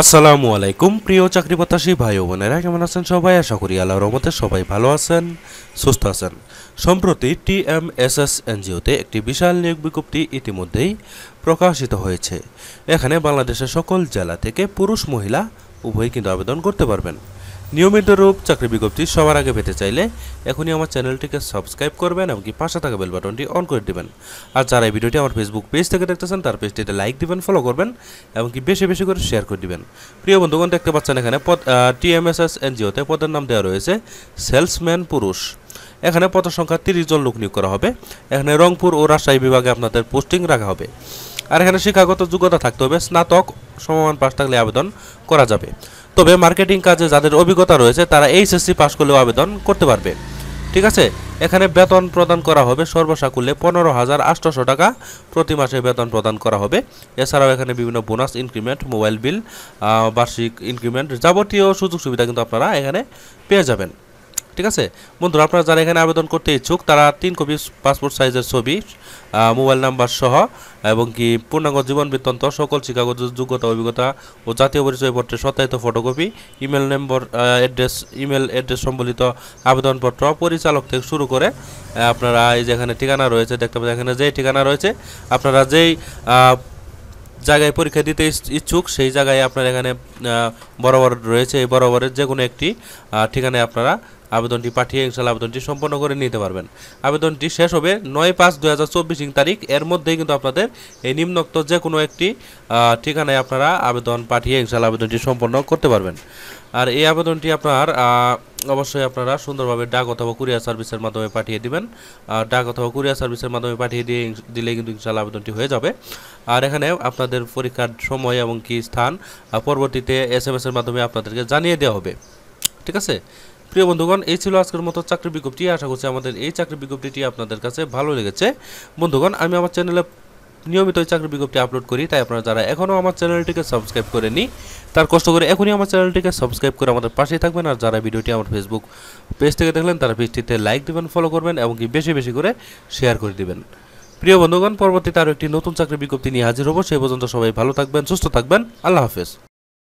আসসালামু আলাইকুম প্রিয় চাকরি প্রত্যাশী ভাই ও বোনেরা, কেমন আছেন সবাই? আশা করি আল্লাহর রহমতে সবাই ভালো আছেন, সুস্থ আছেন। সম্প্রতি টিএমএসএস এনজিওতে একটি বিশাল নিয়োগ বিজ্ঞপ্তি ইতিমধ্যেই প্রকাশিত হয়েছে। এখানে বাংলাদেশের সকল জেলা থেকে পুরুষ মহিলা উভয়ই কিন্তু আবেদন করতে পারবেন। নিয়মিত রূপ চাকরি বিজ্ঞপ্তি সবার আগে পেতে চাইলে এখনই আমার চ্যানেলটিকে সাবস্ক্রাইব করবেন এবং কি পাশে থাকা বেল বাটনটি অন করে দিবেন। আর যারা এই ভিডিওটি আমার ফেসবুক পেজ থেকে দেখতেছেন তার পেজটিতে লাইক দিবেন, ফলো করবেন এবং কি বেশি বেশি করে শেয়ার করে দিবেন। প্রিয় বন্ধুগণ, দেখতে পাচ্ছেন এখানে টিএমএসএস এনজিওতে পদের নাম দেওয়া রয়েছে সেলসম্যান পুরুষ। এখানে পদের সংখ্যা 30 জন লোক নিয়োগ করা হবে। এখানে রংপুর ও রাজশাহী বিভাগে আপনাদের পোস্টিং রাখা হবে। আর এখানে শিক্ষাগত যোগ্যতা থাকতে হবে, স্নাতক সমমান পাস থাকলে আবেদন করা যাবে। তবে মার্কেটিং কাজে যাদের অভিজ্ঞতা রয়েছে তারা এইচএসসি পাস করলেও আবেদন করতে পারবে। ঠিক আছে, এখানে বেতন প্রদান করা হবে সর্বসাকুল্যে 15,800 টাকা প্রতি মাসে বেতন প্রদান করা হবে। এছাড়াও এখানে বিভিন্ন বোনাস, ইনক্রিমেন্ট, মোবাইল বিল, বার্ষিক ইনক্রিমেন্ট, যাবতীয় সুযোগ সুবিধা কিন্তু আপনারা এখানে পেয়ে যাবেন। ঠিক আছে বন্ধুরা, আপনারা যারা এখানে আবেদন করতে ইচ্ছুক তারা 3 কপি পাসপোর্ট সাইজের ছবি, মোবাইল নাম্বার সহ এবং কি পূর্ণাঙ্গ জীবন বৃত্তান্ত, সকল শিক্ষাগত যোগ্যতা, অভিজ্ঞতা ও জাতীয় পরিচয়পত্রের সত্যায়িত ফটোকপি, ইমেল অ্যাড্রেস সম্বলিত আবেদনপত্র, পরিচালক থেকে শুরু করে আপনারা এই যেখানে ঠিকানা রয়েছে দেখতে পাচ্ছেন, এখানে যেই ঠিকানা রয়েছে আপনারা যেই জায়গায় পরীক্ষা দিতে ইচ্ছুক সেই জায়গায় আপনার এখানে বরাবর রয়েছে, এই বরাবরের যে কোনো একটি ঠিকানায় আপনারা আবেদনটি পাঠিয়ে ইনশাআল্লাহ আবেদনটি সম্পন্ন করে নিতে পারবেন। আবেদনটি শেষ হবে 9/5/2024 তারিখ। এর মধ্যেই কিন্তু আপনাদের এই নিম্নোক্ত যে কোনো একটি ঠিকানায় আপনারা আবেদন পাঠিয়ে ইনশাআল্লাহ আবেদনটি সম্পন্ন করতে পারবেন। আর এই আবেদনটি আপনার অবশ্যই আপনারা সুন্দরভাবে ডাক অথবা কুরিয়ার সার্ভিসের মাধ্যমে পাঠিয়ে দিবেন। ডাক অথবা কুরিয়ার সার্ভিসের মাধ্যমে পাঠিয়ে দিলে কিন্তু ইনশাআল্লাহ আবেদনটি হয়ে যাবে। আর এখানে আপনাদের পরীক্ষার সময় এবং কি স্থান পরবর্তীতে SMS এর মাধ্যমে আপনাদেরকে জানিয়ে দেওয়া হবে। ঠিক আছে প্রিয় বন্ধুগণ, এই ছিল আজকের মতো চাকরি বিজ্ঞপ্তি। আশা করছি আমাদের এই চাকরি বিজ্ঞপ্তিটি আপনাদের কাছে ভালো লেগেছে। বন্ধুগণ, আমি আমার চ্যানেলে নিয়মিত চাকরি বিজ্ঞপ্তি আপলোড করি, তাই আপনারা যারা এখনও আমার চ্যানেলটিকে সাবস্ক্রাইব করেনি তার কষ্ট করে এখনই আমার চ্যানেলটিকে সাবস্ক্রাইব করে আমাদের পাশেই থাকবেন। আর যারা ভিডিওটি আমার ফেসবুক পেজ থেকে দেখলেন তারা পেজটিতে লাইক দেবেন, ফলো করবেন এবং কি বেশি বেশি করে শেয়ার করে দিবেন। প্রিয় বন্ধুগণ, পরবর্তীতে আরও একটি নতুন চাকরি বিজ্ঞপ্তি নিয়ে হাজির হব। সেই পর্যন্ত সবাই ভালো থাকবেন, সুস্থ থাকবেন। আল্লাহ হাফেজ।